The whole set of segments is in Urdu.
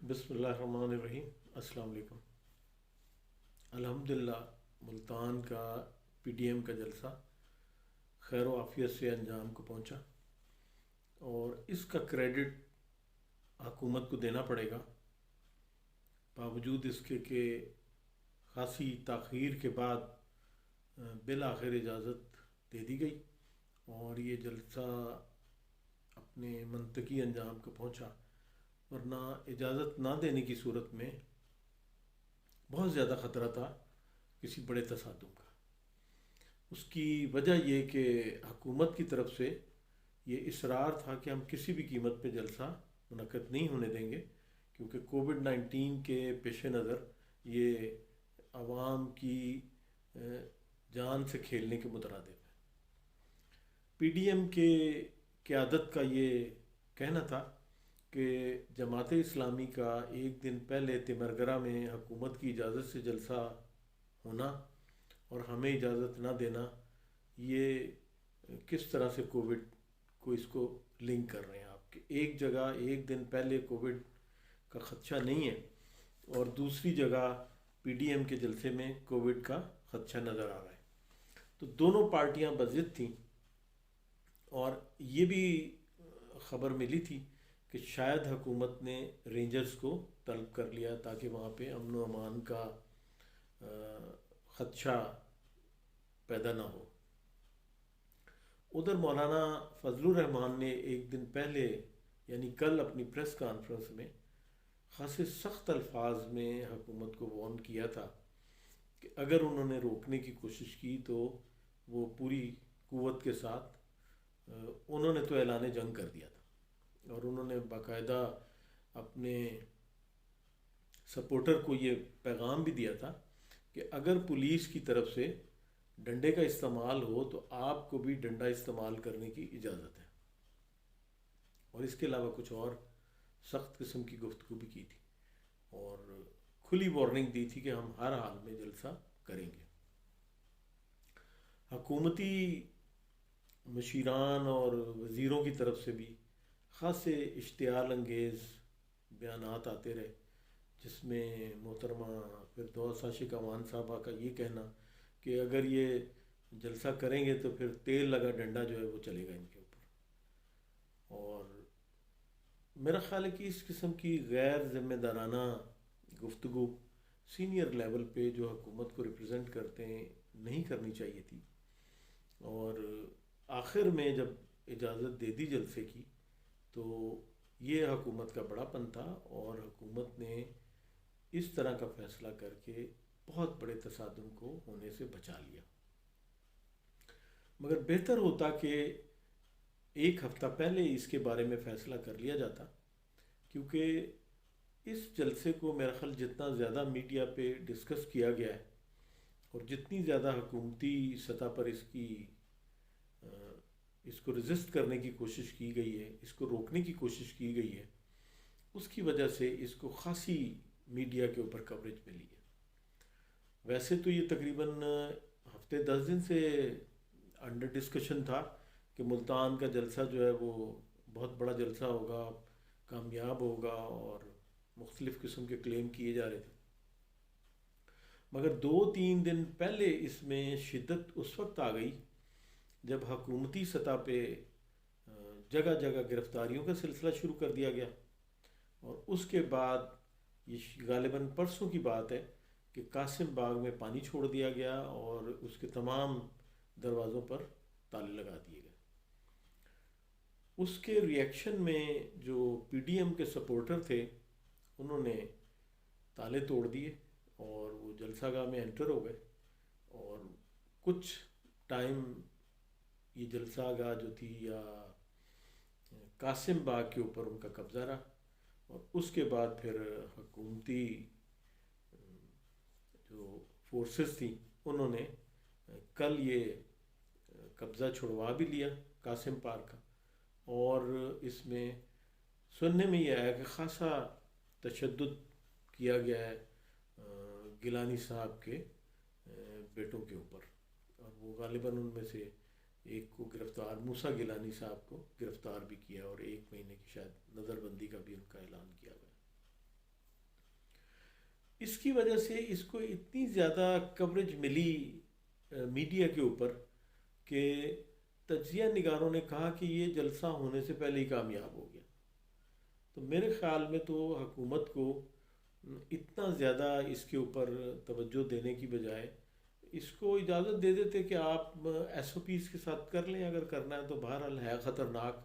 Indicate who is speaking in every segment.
Speaker 1: بسم اللہ الرحمن الرحیم۔ السلام علیکم۔ الحمدللہ ملتان کا پی ڈی ایم کا جلسہ خیر و عافیت سے انجام کو پہنچا، اور اس کا کریڈٹ حکومت کو دینا پڑے گا، باوجود اس کے کہ خاصی تاخیر کے بعد بالآخر اجازت دے دی گئی اور یہ جلسہ اپنے منطقی انجام کو پہنچا، ورنہ اجازت نہ دینے کی صورت میں بہت زیادہ خطرہ تھا کسی بڑے تصادم کا۔ اس کی وجہ یہ کہ حکومت کی طرف سے یہ اصرار تھا کہ ہم کسی بھی قیمت پہ جلسہ منعقد نہیں ہونے دیں گے، کیونکہ کووڈ-19 کے پیش نظر یہ عوام کی جان سے کھیلنے کے مترادف ہے۔ پی ڈی ایم کے قیادت کا یہ کہنا تھا کہ جماعت اسلامی کا ایک دن پہلے تمرگرہ میں حکومت کی اجازت سے جلسہ ہونا اور ہمیں اجازت نہ دینا، یہ کس طرح سے کووڈ کو اس کو لنک کر رہے ہیں آپ، کہ ایک جگہ ایک دن پہلے کووڈ کا خدشہ نہیں ہے اور دوسری جگہ پی ڈی ایم کے جلسے میں کووڈ کا خدشہ نظر آ رہا ہے۔ تو دونوں پارٹیاں بضد تھیں، اور یہ بھی خبر ملی تھی کہ شاید حکومت نے رینجرز کو طلب کر لیا تاکہ وہاں پہ امن و امان کا خدشہ پیدا نہ ہو۔ ادھر مولانا فضل الرحمان نے ایک دن پہلے یعنی کل اپنی پریس کانفرنس میں خاصے سخت الفاظ میں حکومت کو وارن کیا تھا کہ اگر انہوں نے روکنے کی کوشش کی تو وہ پوری قوت کے ساتھ، انہوں نے تو اعلان جنگ کر دیا تھا، اور انہوں نے باقاعدہ اپنے سپورٹر کو یہ پیغام بھی دیا تھا کہ اگر پولیس کی طرف سے ڈنڈے کا استعمال ہو تو آپ کو بھی ڈنڈا استعمال کرنے کی اجازت ہے، اور اس کے علاوہ کچھ اور سخت قسم کی گفتگو بھی کی تھی، اور کھلی وارننگ دی تھی کہ ہم ہر حال میں جلسہ کریں گے۔ حکومتی مشیران اور وزیروں کی طرف سے بھی خاصے اشتعال انگیز بیانات آتے رہے، جس میں محترمہ فردوس عاشق امان صاحبہ کا یہ کہنا کہ اگر یہ جلسہ کریں گے تو پھر تیل لگا ڈنڈا جو ہے وہ چلے گا ان کے اوپر۔ اور میرا خیال ہے کہ اس قسم کی غیر ذمہ دارانہ گفتگو سینئر لیول پہ جو حکومت کو ریپرزینٹ کرتے ہیں نہیں کرنی چاہیے تھی، اور آخر میں جب اجازت دے دی جلسے کی تو یہ حکومت کا بڑا پن تھا، اور حکومت نے اس طرح کا فیصلہ کر کے بہت بڑے تصادم کو ہونے سے بچا لیا۔ مگر بہتر ہوتا کہ ایک ہفتہ پہلے اس کے بارے میں فیصلہ کر لیا جاتا، کیونکہ اس جلسے کو میرا خیال جتنا زیادہ میڈیا پہ ڈسکس کیا گیا ہے اور جتنی زیادہ حکومتی سطح پر اس کو ریزسٹ کرنے کی کوشش کی گئی ہے، اس کو روکنے کی کوشش کی گئی ہے، اس کی وجہ سے اس کو خاصی میڈیا کے اوپر کوریج ملی ہے۔ ویسے تو یہ تقریباً ہفتے 10 دن سے انڈر ڈسکشن تھا کہ ملتان کا جلسہ جو ہے وہ بہت بڑا جلسہ ہوگا، کامیاب ہوگا، اور مختلف قسم کے کلیم کیے جا رہے تھے، مگر 2-3 دن پہلے اس میں شدت اس وقت آ گئی جب حکومتی سطح پہ جگہ جگہ گرفتاریوں کا سلسلہ شروع کر دیا گیا، اور اس کے بعد یہ غالباً پرسوں کی بات ہے کہ قاسم باغ میں پانی چھوڑ دیا گیا اور اس کے تمام دروازوں پر تالے لگا دیے گئے۔ اس کے ریئیکشن میں جو پی ڈی ایم کے سپورٹر تھے انہوں نے تالے توڑ دیے اور وہ جلسہ گاہ میں انٹر ہو گئے، اور کچھ ٹائم یہ جلسہ گاہ جو تھی یا قاسم باغ کے اوپر ان کا قبضہ رہا، اور اس کے بعد پھر حکومتی جو فورسز تھیں انہوں نے کل یہ قبضہ چھڑوا بھی لیا قاسم پارک کا، اور اس میں سننے میں یہ آیا کہ خاصا تشدد کیا گیا ہے گیلانی صاحب کے بیٹوں کے اوپر، اور وہ غالباً ان میں سے ایک کو گرفتار، موسیٰ گیلانی صاحب کو گرفتار بھی کیا، اور 1 مہینے کی شاید نظر بندی کا بھی ان کا اعلان کیا گیا۔ اس کی وجہ سے اس کو اتنی زیادہ کوریج ملی میڈیا کے اوپر کہ تجزیہ نگاروں نے کہا کہ یہ جلسہ ہونے سے پہلے ہی کامیاب ہو گیا. تو میرے خیال میں تو حکومت کو اتنا زیادہ اس کے اوپر توجہ دینے کی بجائے اس کو اجازت دے دیتے کہ آپ ایس او پیز کے ساتھ کر لیں اگر کرنا ہے تو. بہرحال ہے خطرناک،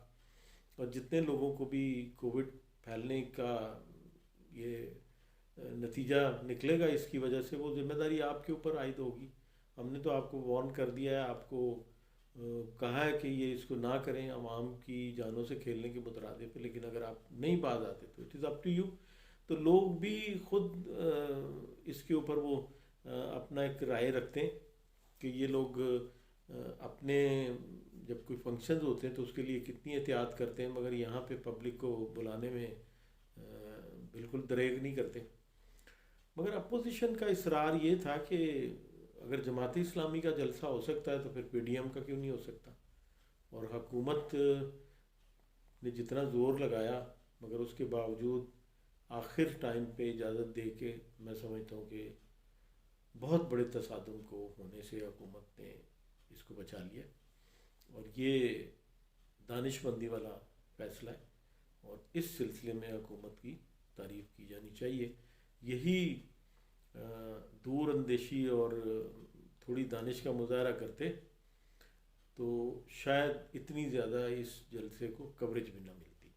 Speaker 1: اور جتنے لوگوں کو بھی کووڈ پھیلنے کا یہ نتیجہ نکلے گا اس کی وجہ سے، وہ ذمہ داری آپ کے اوپر عائد ہوگی. ہم نے تو آپ کو وارن کر دیا ہے، آپ کو کہا ہے کہ یہ اس کو نہ کریں عوام کی جانوں سے کھیلنے کے مترادف ہے، لیکن اگر آپ نہیں باز آتے تو it is up to you. تو لوگ بھی خود اس کے اوپر وہ اپنا ایک رائے رکھتے ہیں کہ یہ لوگ اپنے جب کوئی فنکشنز ہوتے ہیں تو اس کے لیے کتنی احتیاط کرتے ہیں، مگر یہاں پہ پبلک کو بلانے میں بالکل دریغ نہیں کرتے. مگر اپوزیشن کا اصرار یہ تھا کہ اگر جماعت اسلامی کا جلسہ ہو سکتا ہے تو پھر پی ڈی ایم کا کیوں نہیں ہو سکتا. اور حکومت نے جتنا زور لگایا مگر اس کے باوجود آخر ٹائم پہ اجازت دے کے میں سمجھتا ہوں کہ بہت بڑے تصادم کو ہونے سے حکومت نے اس کو بچا لیا. اور یہ دانش مندی والا فیصلہ ہے اور اس سلسلے میں حکومت کی تعریف کی جانی چاہیے. یہی دور اندیشی اور تھوڑی دانش کا مظاہرہ کرتے تو شاید اتنی زیادہ اس جلسے کو کوریج بھی نہ ملتی.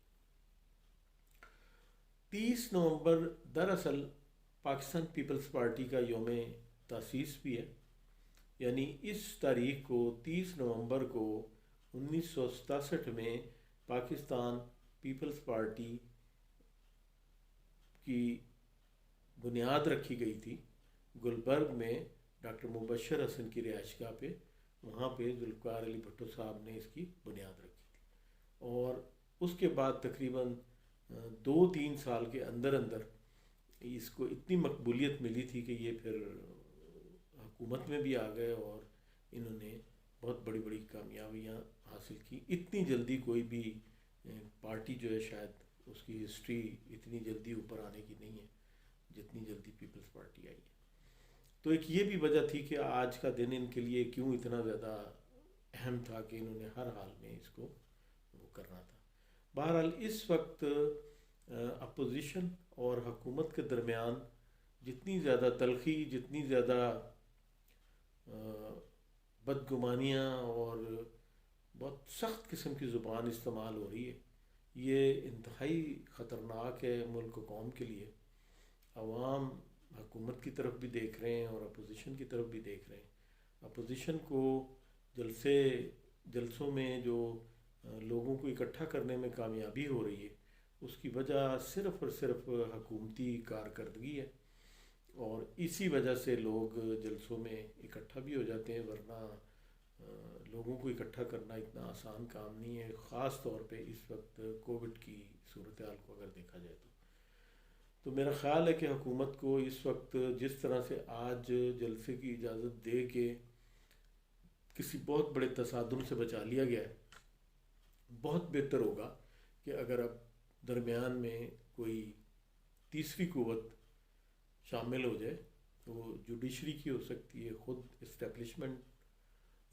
Speaker 1: 30 نومبر دراصل پاکستان پیپلز پارٹی کا یوم تاسیس بھی ہے. یعنی اس تاریخ کو 30 نومبر کو 1967 میں پاکستان پیپلز پارٹی کی بنیاد رکھی گئی تھی گلبرگ میں ڈاکٹر مبشر حسن کی رہائش گاہ پہ. وہاں پہ ذوالفقار علی بھٹو صاحب نے اس کی بنیاد رکھی تھی، اور اس کے بعد تقریباً 2-3 سال کے اندر اندر اس کو اتنی مقبولیت ملی تھی کہ یہ پھر حکومت میں بھی آ گئے اور انہوں نے بہت بڑی بڑی کامیابیاں حاصل کی. اتنی جلدی کوئی بھی پارٹی جو ہے شاید اس کی ہسٹری اتنی جلدی اوپر آنے کی نہیں ہے جتنی جلدی پیپلز پارٹی آئی ہے. تو ایک یہ بھی وجہ تھی کہ آج کا دن ان کے لیے کیوں اتنا زیادہ اہم تھا کہ انہوں نے ہر حال میں اس کو وہ کرنا تھا. بہرحال اس وقت اپوزیشن اور حکومت کے درمیان جتنی زیادہ تلخی، جتنی زیادہ بدگمانیاں اور بہت سخت قسم کی زبان استعمال ہو رہی ہے، یہ انتہائی خطرناک ہے ملک و قوم کے لیے. عوام حکومت کی طرف بھی دیکھ رہے ہیں اور اپوزیشن کی طرف بھی دیکھ رہے ہیں. اپوزیشن کو جلسوں میں جو لوگوں کو اکٹھا کرنے میں کامیابی ہو رہی ہے اس کی وجہ صرف اور صرف حکومتی کارکردگی ہے، اور اسی وجہ سے لوگ جلسوں میں اکٹھا بھی ہو جاتے ہیں، ورنہ لوگوں کو اکٹھا کرنا اتنا آسان کام نہیں ہے، خاص طور پہ اس وقت کووڈ کی صورتحال کو اگر دیکھا جائے تو میرا خیال ہے کہ حکومت کو اس وقت جس طرح سے آج جلسے کی اجازت دے کے کسی بہت بڑے تصادم سے بچا لیا گیا ہے، بہت بہتر ہوگا کہ اگر اب درمیان میں کوئی تیسری قوت شامل ہو جائے تو وہ جوڈیشری کی ہو سکتی ہے، خود اسٹیبلشمنٹ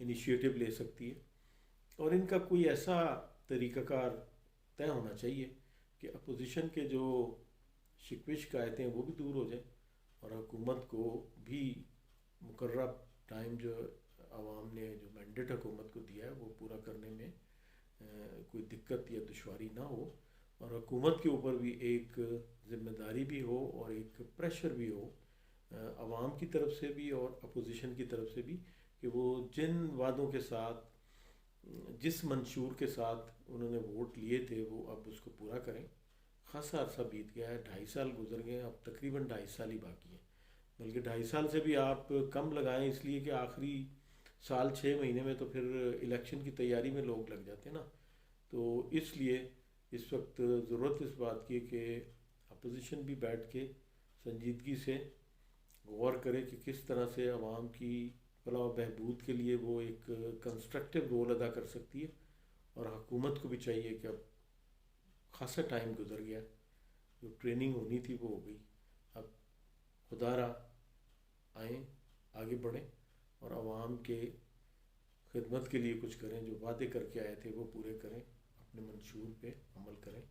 Speaker 1: انیشیٹو لے سکتی ہے، اور ان کا کوئی ایسا طریقہ کار طے ہونا چاہیے کہ اپوزیشن کے جو شکوے شکایتیں وہ بھی دور ہو جائیں اور حکومت کو بھی مقررہ ٹائم جو عوام نے جو مینڈیٹ حکومت کو دیا ہے وہ پورا کرنے میں کوئی دقت یا دشواری نہ ہو، اور حکومت کے اوپر بھی ایک ذمہ داری بھی ہو اور ایک پریشر بھی ہو عوام کی طرف سے بھی اور اپوزیشن کی طرف سے بھی کہ وہ جن وعدوں کے ساتھ، جس منشور کے ساتھ انہوں نے ووٹ لیے تھے وہ اب اس کو پورا کریں. خاصا عرصہ بیت گیا ہے، 2.5 سال گزر گئے ہیں، اب تقریباً 2.5 سال ہی باقی ہیں، بلکہ 2.5 سال سے بھی آپ کم لگائیں اس لیے کہ آخری سال 6 مہینے میں تو پھر الیکشن کی تیاری میں لوگ لگ جاتے ہیں نا. تو اس لیے اس وقت ضرورت اس بات کی کہ اپوزیشن بھی بیٹھ کے سنجیدگی سے غور کرے کہ کس طرح سے عوام کی فلاح و بہبود کے لیے وہ ایک کنسٹرکٹیو رول ادا کر سکتی ہے، اور حکومت کو بھی چاہیے کہ اب خاصا ٹائم گزر گیا، جو ٹریننگ ہونی تھی وہ ہو گئی، اب خدا را آئیں، آگے بڑھیں اور عوام کے خدمت کے لیے کچھ کریں، جو وعدے کر کے آئے تھے وہ پورے کریں، اپنے منشور پہ عمل کریں،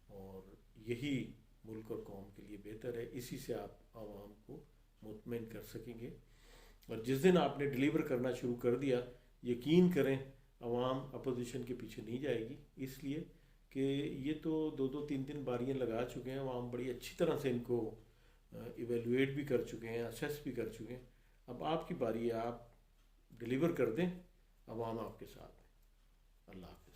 Speaker 1: اور یہی ملک اور قوم کے لیے بہتر ہے۔ اسی سے آپ عوام کو مطمئن کر سکیں گے، اور جس دن آپ نے ڈیلیور کرنا شروع کر دیا، یقین کریں عوام اپوزیشن کے پیچھے نہیں جائے گی، اس لیے کہ یہ تو دو دو تین تین باریاں لگا چکے ہیں، عوام بڑی اچھی طرح سے ان کو ایویلویٹ بھی کر چکے ہیں، اسیس بھی کر چکے ہیں۔ اب آپ کی باری ہے، آپ ڈیلیور کر دیں، عوام آپ کے ساتھ ہے۔ اللہ حافظ۔